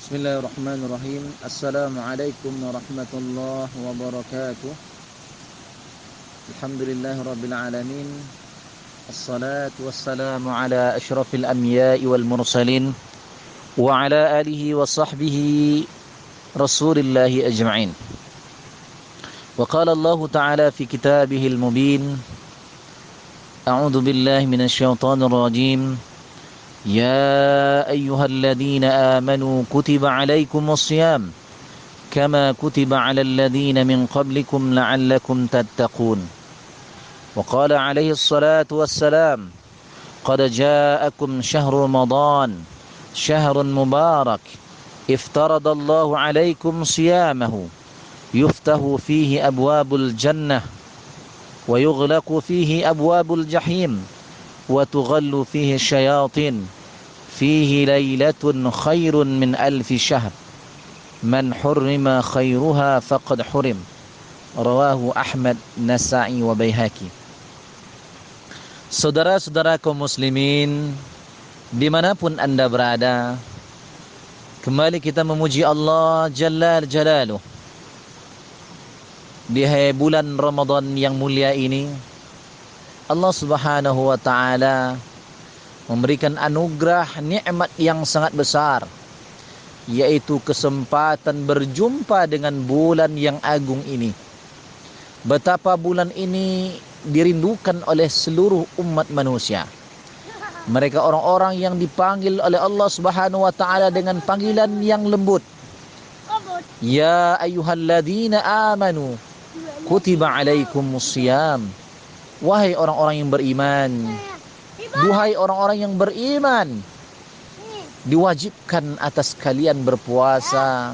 Bismillahirrahmanirrahim. Assalamualaikum warahmatullahi wabarakatuh. Alhamdulillahirabbil alamin. Assalatu wassalamu ala asyrafil anbiya'i wal mursalin wa ala alihi wa sahbihi rasulillahi ajma'in. Wa qala Allah ta'ala fi kitabihil mubin. A'udzu billahi minasy syaithanir rajim. يا أيها الذين آمنوا كتب عليكم الصيام كما كتب على الذين من قبلكم لعلكم تتقون وقال عليه الصلاة والسلام قد جاءكم شهر رمضان شهر مبارك افترض الله عليكم صيامه يفتح فيه أبواب الجنة ويغلق فيه أبواب الجحيم وتغل فيه الشياطين فيه ليلة خير من ألف شهر من حرم خيرها فقد حرم رواه Ahmad, Nasa'i wa Baihaqi. Saudara-saudara kaum muslimin dimanapun anda berada, kembali kita memuji Allah Jalla Jalaluh di bulan Ramadan yang mulia ini. Allah Subhanahu wa ta'ala memberikan anugerah nikmat yang sangat besar, yaitu kesempatan berjumpa dengan bulan yang agung ini. Betapa bulan ini dirindukan oleh seluruh umat manusia. Mereka orang-orang yang dipanggil oleh Allah Subhanahu wa ta'ala dengan panggilan yang lembut. Ya ayyuhalladzina amanu kutiba alaikumusiyam. Wahai orang-orang yang beriman, duhai orang-orang yang beriman, diwajibkan atas kalian berpuasa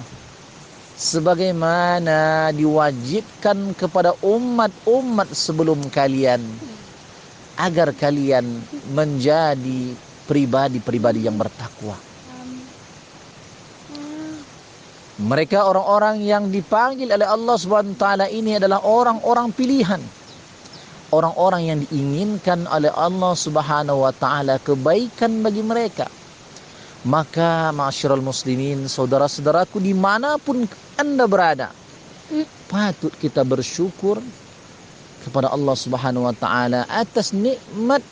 sebagaimana diwajibkan kepada umat-umat sebelum kalian, agar kalian menjadi pribadi-pribadi yang bertakwa. Mereka orang-orang yang dipanggil oleh Allah Subhanahu wa ta'ala ini adalah orang-orang pilihan, orang-orang yang diinginkan oleh Allah Subhanahu wa ta'ala kebaikan bagi mereka. Maka ma'asyiral muslimin, saudara-saudaraku dimanapun anda berada, patut kita bersyukur kepada Allah Subhanahu wa ta'ala atas nikmat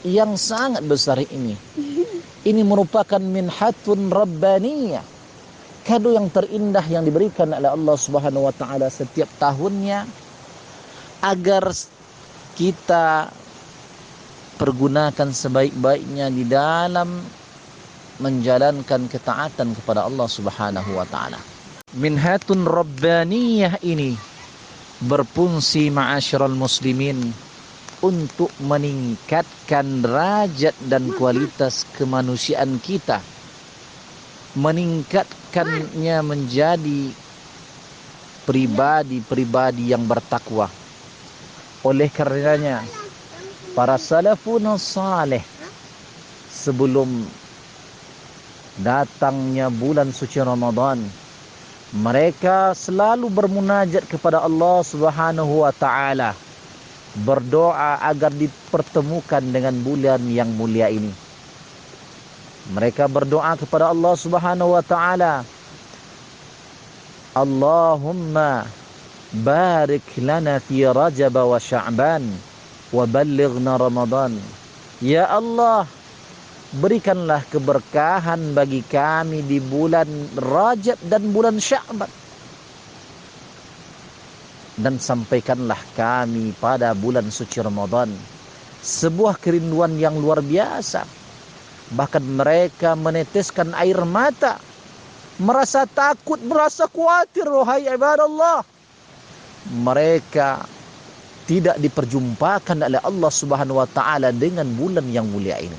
yang sangat besar ini. Ini merupakan minhatun rabbaniyah, kado yang terindah yang diberikan oleh Allah Subhanahu wa ta'ala setiap tahunnya, agar kita pergunakan sebaik-baiknya di dalam menjalankan ketaatan kepada Allah Subhanahu wa ta'ala. Minhatun Rabbaniyah ini berfungsi ma'asyiral muslimin untuk meningkatkan derajat dan kualitas kemanusiaan kita, meningkatkannya menjadi pribadi-pribadi yang bertakwa. Oleh karenanya para salafun saleh sebelum datangnya bulan suci Ramadan, mereka selalu bermunajat kepada Allah Subhanahu wa ta'ala, berdoa agar dipertemukan dengan bulan yang mulia ini. Mereka berdoa kepada Allah Subhanahu wa ta'ala, Allahumma barik lana fi Rajab wa Sya'ban wa ballighna Ramadan. Ya Allah, berikanlah keberkahan bagi kami di bulan Rajab dan bulan Sya'ban, dan sampaikanlah kami pada bulan suci Ramadan. Sebuah kerinduan yang luar biasa. Bahkan mereka meneteskan air mata, merasa takut, merasa khawatir, wahai ibadallah. Mereka tidak diperjumpakan oleh Allah Subhanahu wa ta'ala dengan bulan yang mulia ini,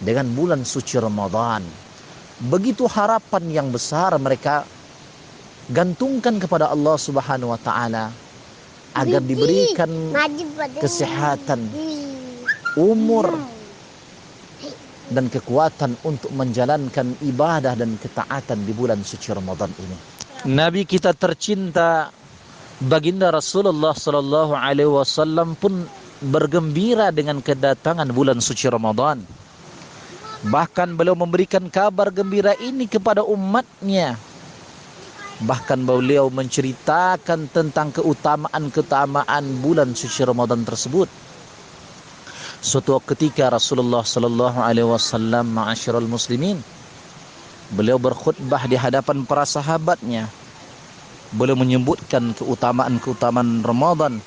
dengan bulan suci Ramadan. Begitu harapan yang besar mereka gantungkan kepada Allah Subhanahu wa ta'ala agar diberikan kesehatan, umur, dan kekuatan untuk menjalankan ibadah dan ketaatan di bulan suci Ramadan ini. Nabi kita tercinta Baginda Rasulullah sallallahu alaihi wasallam pun bergembira dengan kedatangan bulan suci Ramadan. Bahkan beliau memberikan kabar gembira ini kepada umatnya. Bahkan beliau menceritakan tentang keutamaan-keutamaan bulan suci Ramadan tersebut. Suatu ketika Rasulullah sallallahu alaihi wasallam, ma'asyiral muslimin, beliau berkhutbah di hadapan para sahabatnya. Beliau menyebutkan keutamaan-keutamaan Ramadan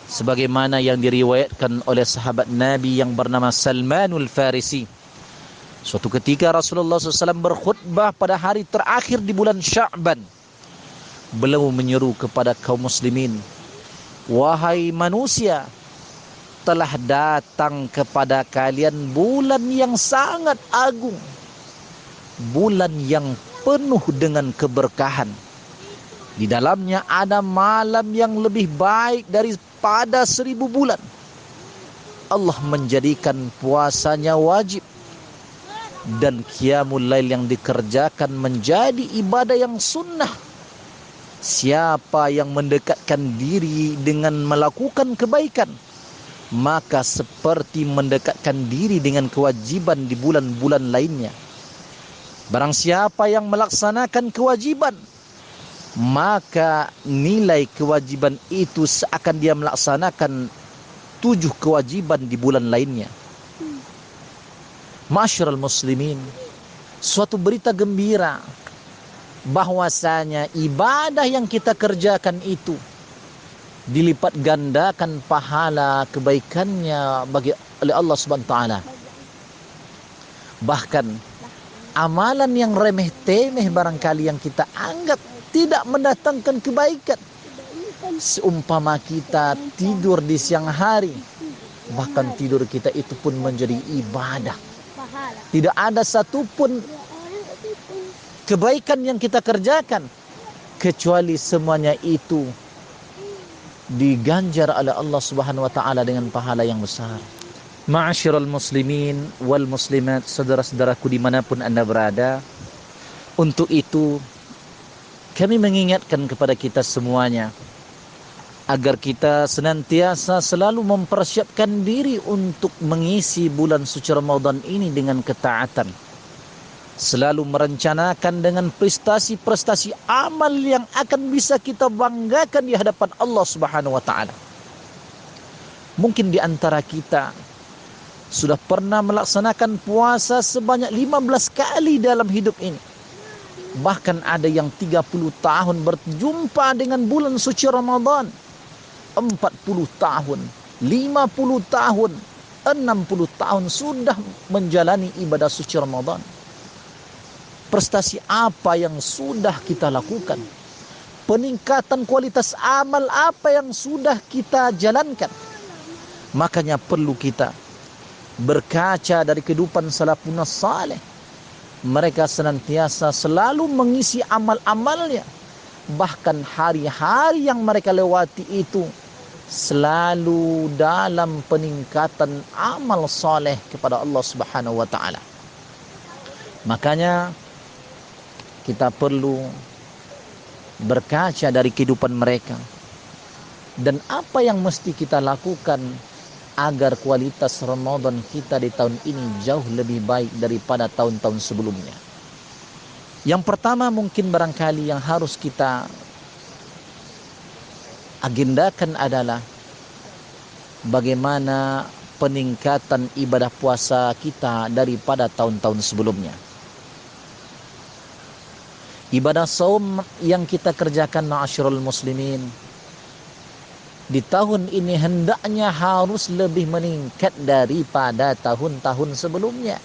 sebagaimana yang diriwayatkan oleh sahabat Nabi yang bernama Salmanul Farisi. Suatu ketika Rasulullah SAW berkhutbah pada hari terakhir di bulan Sya'ban. Beliau menyeru kepada kaum muslimin, "Wahai manusia, telah datang kepada kalian bulan yang sangat agung, bulan yang penuh dengan keberkahan. Di dalamnya ada malam yang lebih baik daripada 1000 bulan. Allah menjadikan puasanya wajib dan qiyamul lail yang dikerjakan menjadi ibadah yang sunnah. Siapa yang mendekatkan diri dengan melakukan kebaikan, maka seperti mendekatkan diri dengan kewajiban di bulan-bulan lainnya. Barang siapa yang melaksanakan kewajiban, maka nilai kewajiban itu seakan dia melaksanakan 7 kewajiban di bulan lainnya." Ma'asyiral muslimin, suatu berita gembira bahwasanya ibadah yang kita kerjakan itu dilipat gandakan pahala kebaikannya oleh Allah Subhanahu wa taala. Bahkan amalan yang remeh-temeh barangkali yang kita anggap tidak mendatangkan kebaikan, seumpama kita tidur di siang hari, bahkan tidur kita itu pun menjadi ibadah. Tidak ada satupun kebaikan yang kita kerjakan kecuali semuanya itu diganjar oleh Allah Subhanahu wa taala dengan pahala yang besar. Ma'asyiral muslimin wal muslimat, saudara-saudaraku dimanapun Anda berada, untuk itu kami mengingatkan kepada kita semuanya agar kita senantiasa selalu mempersiapkan diri untuk mengisi bulan suci Ramadan ini dengan ketaatan. Selalu merencanakan dengan prestasi-prestasi amal yang akan bisa kita banggakan di hadapan Allah Subhanahu wa taala. Mungkin di antara kita sudah pernah melaksanakan puasa sebanyak 15 kali dalam hidup ini. Bahkan ada yang 30 tahun berjumpa dengan bulan suci Ramadan. 40 tahun, 50 tahun, 60 tahun sudah menjalani ibadah suci Ramadan. Prestasi apa yang sudah kita lakukan? Peningkatan kualitas amal apa yang sudah kita jalankan? Makanya perlu kita berkaca dari kehidupan salafun saleh. Mereka senantiasa selalu mengisi amal-amalnya. Bahkan hari-hari yang mereka lewati itu selalu dalam peningkatan amal soleh kepada Allah Subhanahu wa taala. Makanya kita perlu berkaca dari kehidupan mereka dan apa yang mesti kita lakukan agar kualitas Ramadan kita di tahun ini jauh lebih baik daripada tahun-tahun sebelumnya. Yang pertama mungkin barangkali yang harus kita agendakan adalah bagaimana peningkatan ibadah puasa kita daripada tahun-tahun sebelumnya. Ibadah saum yang kita kerjakan ma'asyiral muslimin di tahun ini hendaknya harus lebih meningkat daripada tahun-tahun sebelumnya.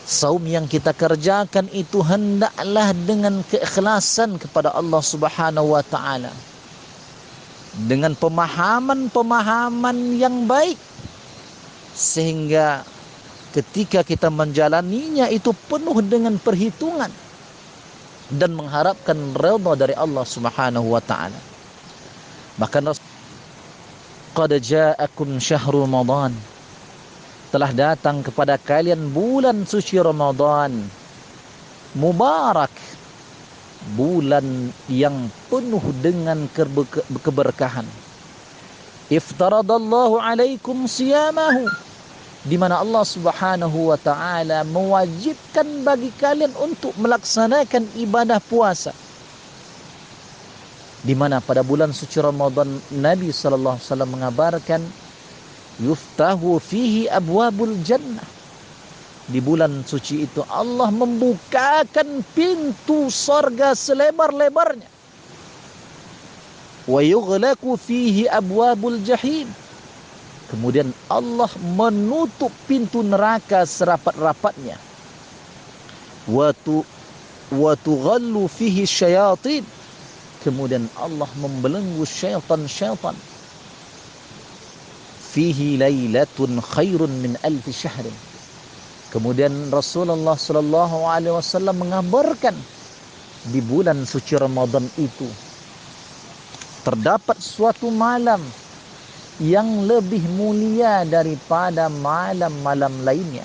Saum yang kita kerjakan itu hendaklah dengan keikhlasan kepada Allah Subhanahu wa taala. Dengan pemahaman-pemahaman yang baik sehingga ketika kita menjalaninya itu penuh dengan perhitungan dan mengharapkan redha dari Allah Subhanahu wa taala. Bahkan qad ja'akum syahrul Ramadan, telah datang kepada kalian bulan suci Ramadan mubarak, bulan yang penuh dengan keberkahan. iftaradallahu alaikum siyamahu, di mana Allah Subhanahu wa taala mewajibkan bagi kalian untuk melaksanakan ibadah puasa. Di mana pada bulan suci Ramadan Nabi sallallahu alaihi wasallam mengabarkan yuftahu fihi abwabul jannah. Di bulan suci itu Allah membukakan pintu surga selebar-lebarnya. Wa yughlaqu fihi abwabul jahim. Kemudian Allah menutup pintu neraka serapat-rapatnya. Wa tughallu fihi syayatin. Kemudian Allah membelenggu syaitan-syaitan. Fihi lailatun khairun min alfi syahrin. Kemudian Rasulullah sallallahu alaihi wasallam mengabarkan di bulan suci Ramadan itu terdapat suatu malam yang lebih mulia daripada malam-malam lainnya.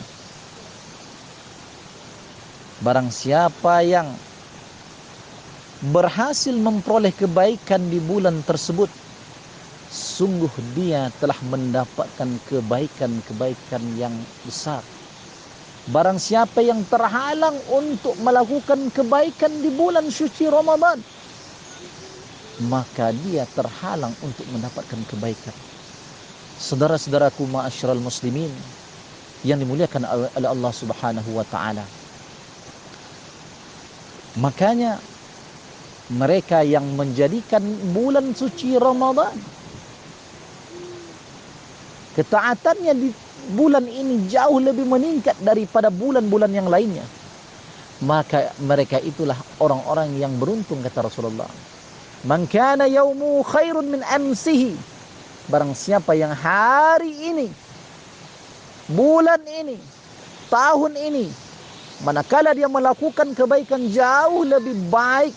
Barang siapa yang berhasil memperoleh kebaikan di bulan tersebut, sungguh dia telah mendapatkan kebaikan-kebaikan yang besar. Barang siapa yang terhalang untuk melakukan kebaikan di bulan suci Ramadan, maka dia terhalang untuk mendapatkan kebaikan. Saudara-saudaraku ma'asyiral muslimin yang dimuliakan oleh Allah Subhanahu wa taala. Makanya mereka yang menjadikan bulan suci Ramadan, ketaatannya di bulan ini jauh lebih meningkat daripada bulan-bulan yang lainnya, maka mereka itulah orang-orang yang beruntung, kata Rasulullah. Man kana yaumu khairun min amsihi. Barang siapa yang hari ini, bulan ini, tahun ini, manakala dia melakukan kebaikan jauh lebih baik,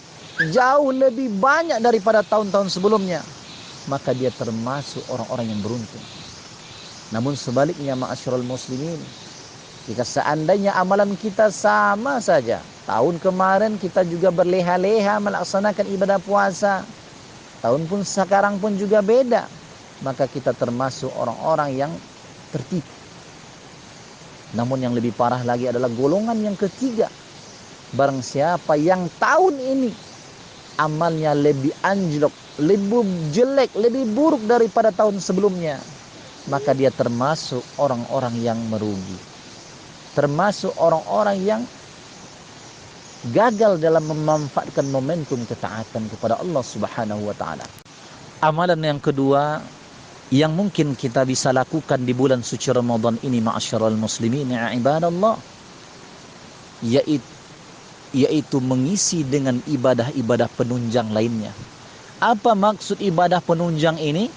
jauh lebih banyak daripada tahun-tahun sebelumnya, maka dia termasuk orang-orang yang beruntung. Namun sebaliknya ma'asyiral muslimin, jika seandainya amalan kita sama saja, tahun kemarin kita juga berleha-leha melaksanakan ibadah puasa, tahun pun sekarang pun juga beda, maka kita termasuk orang-orang yang tertipu. Namun yang lebih parah lagi adalah golongan yang ketiga. Barang siapa yang tahun ini amalnya lebih anjlok, lebih jelek, lebih buruk daripada tahun sebelumnya, maka dia termasuk orang-orang yang merugi, termasuk orang-orang yang gagal dalam memanfaatkan momentum ketaatan kepada Allah Subhanahu wa taala. Amalan yang kedua yang mungkin kita bisa lakukan di bulan suci Ramadan ini ma'asyiral muslimin ya ibadallah, yaitu mengisi dengan ibadah-ibadah penunjang lainnya. Apa maksud ibadah penunjang ini?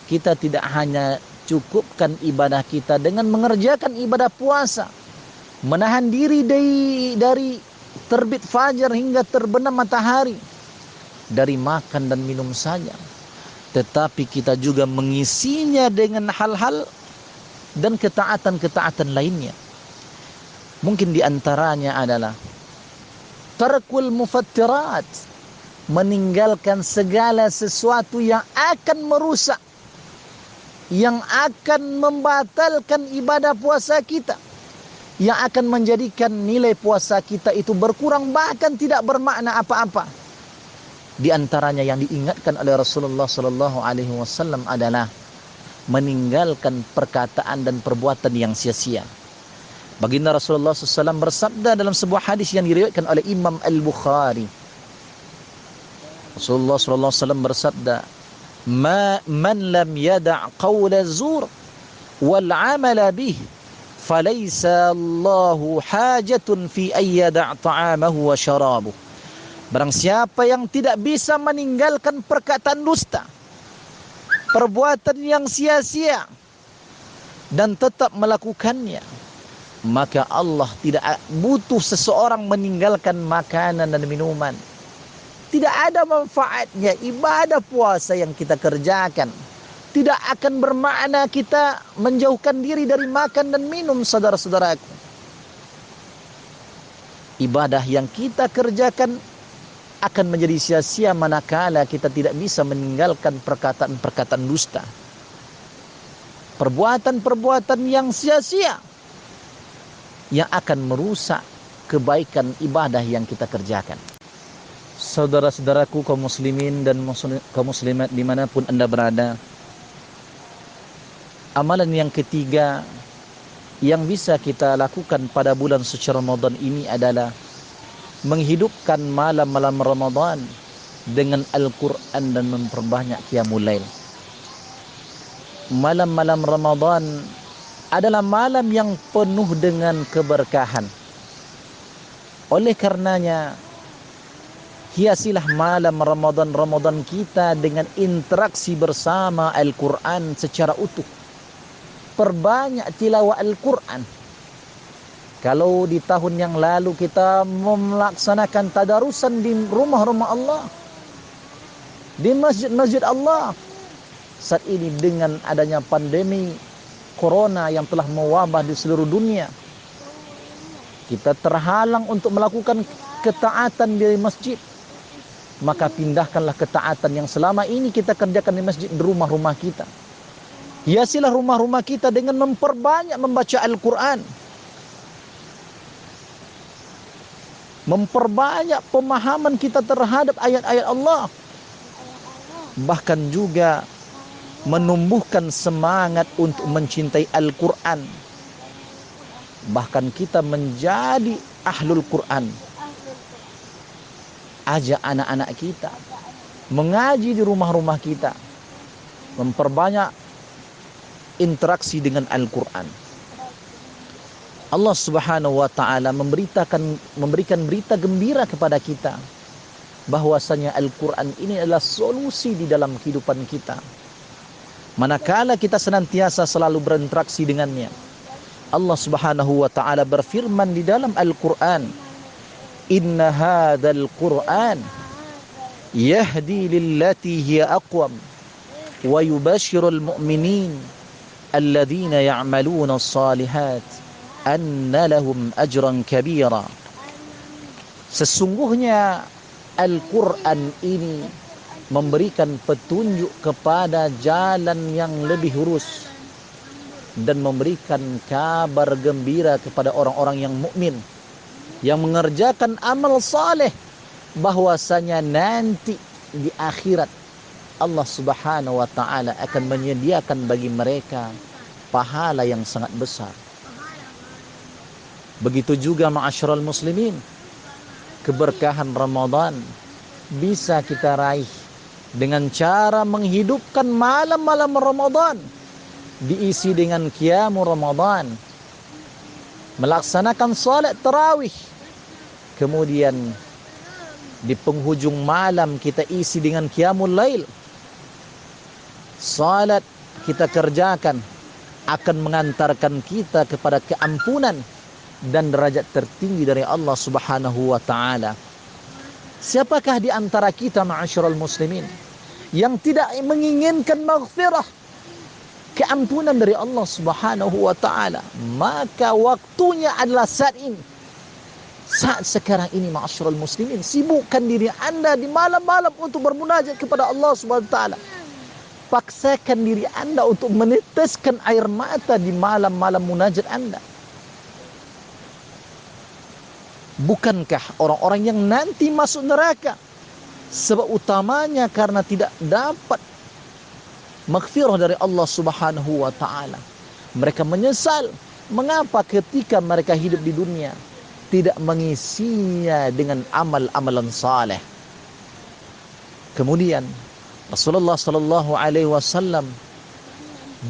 Kita tidak hanya cukupkan ibadah kita dengan mengerjakan ibadah puasa, menahan diri dari terbit fajar hingga terbenam matahari, dari makan dan minum saja, tetapi kita juga mengisinya dengan hal-hal dan ketaatan-ketaatan lainnya. Mungkin di antaranya adalah tarkul mufattirat, meninggalkan segala sesuatu yang akan merusak, yang akan membatalkan ibadah puasa kita, yang akan menjadikan nilai puasa kita itu berkurang, bahkan tidak bermakna apa-apa. Di antaranya yang diingatkan oleh Rasulullah sallallahu alaihi wasallam adalah meninggalkan perkataan dan perbuatan yang sia-sia. Baginda Rasulullah SAW bersabda dalam sebuah hadis yang diriwayatkan oleh Imam Al-Bukhari. Rasulullah SAW bersabda, man lam yada' qawla zur wal amala bih falaysa Allahu hajatun fi ayyada' ta'amahu wa syarabuh. Barang siapa yang tidak bisa meninggalkan perkataan dusta, perbuatan yang sia-sia, dan tetap melakukannya, maka Allah tidak butuh seseorang meninggalkan makanan dan minuman. Tidak ada manfaatnya ibadah puasa yang kita kerjakan. Tidak akan bermakna kita menjauhkan diri dari makan dan minum, saudara-saudaraku. Ibadah yang kita kerjakan akan menjadi sia-sia manakala kita tidak bisa meninggalkan perkataan-perkataan dusta, perbuatan-perbuatan yang sia-sia yang akan merusak kebaikan ibadah yang kita kerjakan. Saudara-saudaraku kaum muslimin dan kaum muslimat dimanapun anda berada, amalan yang ketiga yang bisa kita lakukan pada bulan suci Ramadan ini adalah menghidupkan malam-malam Ramadan dengan Al-Quran dan memperbanyak qiyamul lail. Malam-malam Ramadan adalah malam yang penuh dengan keberkahan. Oleh karenanya, hiasilah malam Ramadan kita dengan interaksi bersama Al-Quran secara utuh. Perbanyak tilawah Al-Quran. Kalau di tahun yang lalu kita melaksanakan tadarusan di rumah-rumah Allah, di masjid-masjid Allah, saat ini dengan adanya pandemi corona yang telah mewabah di seluruh dunia, kita terhalang untuk melakukan ketaatan di masjid. Maka pindahkanlah ketaatan yang selama ini kita kerjakan di masjid di rumah-rumah kita. Hiasilah rumah-rumah kita dengan memperbanyak membaca Al-Quran, memperbanyak pemahaman kita terhadap ayat-ayat Allah, bahkan juga menumbuhkan semangat untuk mencintai Al-Quran. Bahkan kita menjadi ahlul Quran. Ajak anak-anak kita mengaji di rumah-rumah kita, memperbanyak interaksi dengan Al-Quran. Allah Subhanahu wa taala memberikan berita gembira kepada kita bahwasanya Al-Quran ini adalah solusi di dalam kehidupan kita. Manakala kita senantiasa selalu berinteraksi dengannya. Allah Subhanahu wa taala berfirman di dalam Al-Quran, "Inna hadzal Qur'an yahdi lillati hiya aqwam wa yubashshirul mu'minin alladzina ya'maluna as-salihat anna lahum ajran kabira." Sesungguhnya Al-Quran ini memberikan petunjuk kepada jalan yang lebih lurus dan memberikan kabar gembira kepada orang-orang yang mukmin yang mengerjakan amal saleh, bahwasanya nanti di akhirat Allah Subhanahu wa taala akan menyediakan bagi mereka pahala yang sangat besar. Begitu juga ma'asyiral muslimin, keberkahan Ramadan bisa kita raih dengan cara menghidupkan malam-malam Ramadan, diisi dengan qiyamul Ramadan, melaksanakan salat tarawih, kemudian di penghujung malam kita isi dengan qiyamul lail. Salat kita kerjakan akan mengantarkan kita kepada keampunan dan derajat tertinggi dari Allah Subhanahu wa taala. Siapakah di antara kita ma'asyiral muslimin yang tidak menginginkan maghfirah, keampunan dari Allah Subhanahu wa taala? Maka waktunya adalah saat ini. Saat sekarang ini ma'asyiral muslimin, sibukkan diri anda di malam-malam untuk bermunajat kepada Allah Subhanahu wa taala. Paksakan diri anda untuk meneteskan air mata di malam-malam munajat anda. Bukankah orang-orang yang nanti masuk neraka sebab utamanya karena tidak dapat maghfirah dari Allah Subhanahu wa taala? Mereka menyesal mengapa ketika mereka hidup di dunia tidak mengisinya dengan amal-amalan saleh. Kemudian Rasulullah sallallahu alaihi wasallam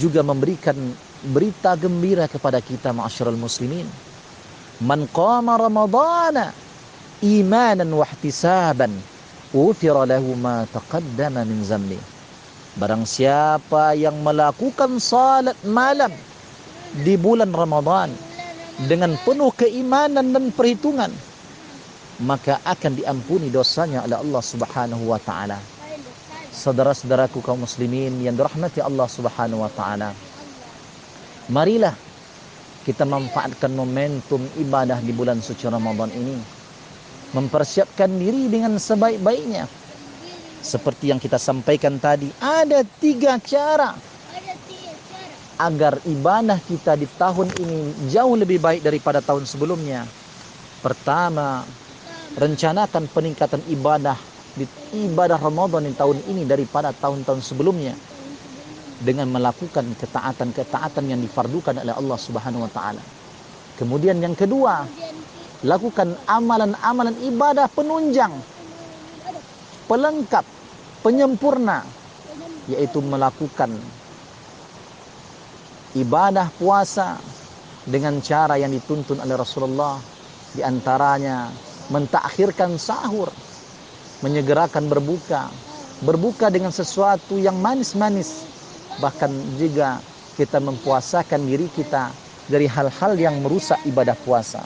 juga memberikan berita gembira kepada kita ma'asyiral muslimin. Man qama ramadhana imanan wa ihtisaban ghufira lahu ma taqaddama min zambi. Barang siapa yang melakukan salat malam di bulan Ramadan dengan penuh keimanan dan perhitungan, maka akan diampuni dosanya oleh Allah Subhanahu wa taala. Saudara-saudaraku kaum muslimin yang dirahmati Allah Subhanahu wa taala, marilah kita manfaatkan momentum ibadah di bulan suci Ramadan ini, mempersiapkan diri dengan sebaik-baiknya. Seperti yang kita sampaikan tadi, ada 3 cara agar ibadah kita di tahun ini jauh lebih baik daripada tahun sebelumnya. Pertama, rencanakan peningkatan ibadah di ibadah Ramadan di tahun ini daripada tahun-tahun sebelumnya dengan melakukan ketaatan-ketaatan yang difardukan oleh Allah Subhanahu wa taala. Kemudian yang kedua, lakukan amalan-amalan ibadah penunjang, pelengkap, penyempurna, yaitu melakukan ibadah puasa dengan cara yang dituntun oleh Rasulullah, di antaranya mentakhirkan sahur, menyegerakan berbuka dengan sesuatu yang manis-manis, bahkan juga kita mempuasakan diri kita dari hal-hal yang merusak ibadah puasa.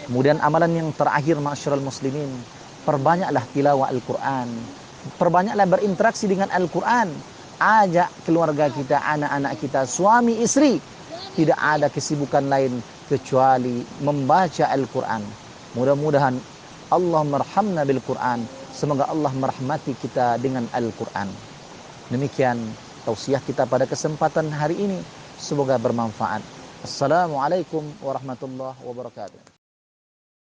Kemudian amalan yang terakhir, ma'asyiral muslimin, perbanyaklah tilawah Al-Quran, perbanyaklah berinteraksi dengan Al-Quran. Ajak keluarga kita, anak-anak kita, suami istri, tidak ada kesibukan lain kecuali membaca Al-Quran. Mudah-mudahan Allah merhamna bil Quran. Semoga Allah merahmati kita dengan Al-Quran. Demikian tausiah kita pada kesempatan hari ini. Semoga bermanfaat. Assalamualaikum warahmatullahi wabarakatuh.